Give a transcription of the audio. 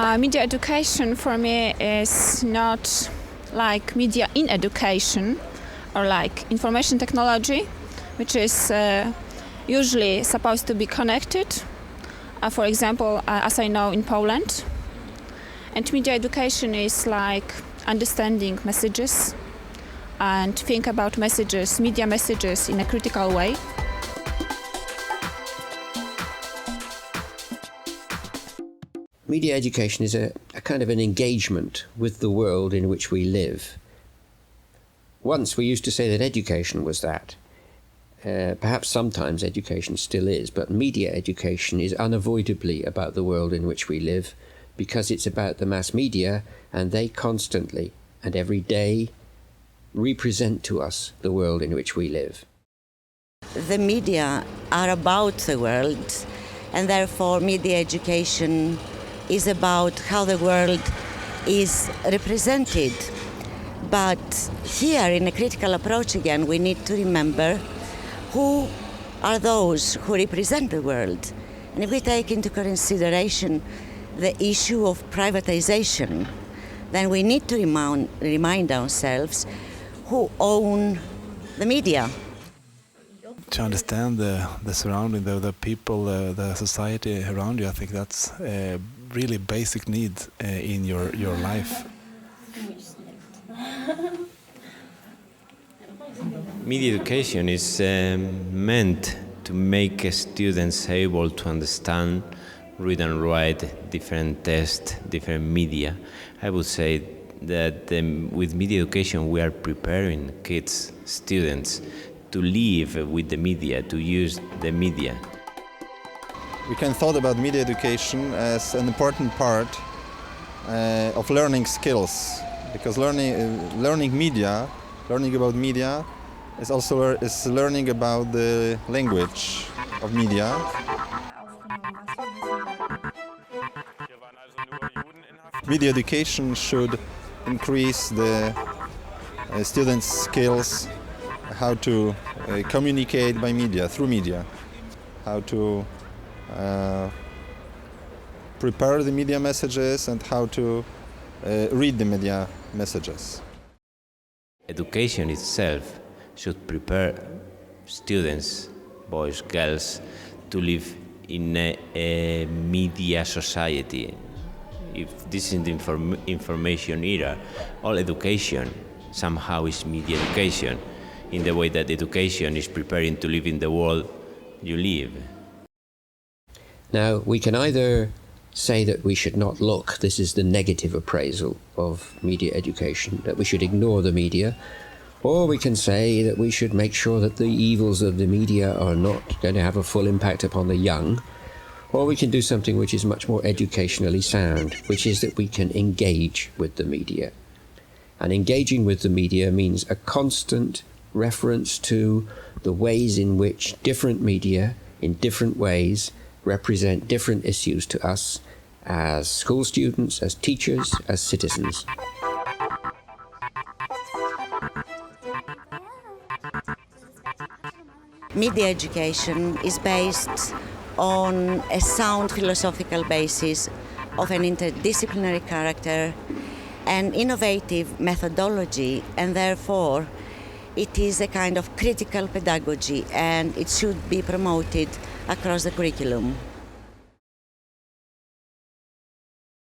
Media education for me is not like media in education or like information technology, which is usually supposed to be connected, for example, as I know in Poland. And media education is like understanding messages and think about messages, media messages in a critical way. Media education is a kind of an engagement with the world in which we live. Once we used to say that education was that. Perhaps sometimes education still is, but media education is unavoidably about the world in which we live because it's about the mass media, and they constantly and every day represent to us the world in which we live. The media are about the world, and therefore media education is about how the world is represented. But here, in a critical approach again, we need to remember who are those who represent the world. And if we take into consideration the issue of privatization, then we need to remind ourselves who own the media. To understand the surrounding, the people, the society around you, I think that's a really basic need in your life. Media education is meant to make students able to understand, read and write different text, different media. I would say that with media education we are preparing kids, students, to live with the media, to use the media. We can thought about media education as an important part of learning skills, because learning about media is also learning about the language of media. Media education should increase the students' skills, how to communicate by media, through media, how to prepare the media messages and how to read the media messages. Education itself should prepare students, boys, girls, to live in a media society. If this is the information era, all education somehow is media education, in the way that education is preparing to live in the world you live. Now, we can either say that we should not look, this is the negative appraisal of media education, that we should ignore the media, or we can say that we should make sure that the evils of the media are not going to have a full impact upon the young, or we can do something which is much more educationally sound, which is that we can engage with the media. And engaging with the media means a constant reference to the ways in which different media, in different ways, represent different issues to us as school students, as teachers, as citizens. Media education is based on a sound philosophical basis of an interdisciplinary character, an innovative methodology, and therefore it is a kind of critical pedagogy, and it should be promoted across the curriculum.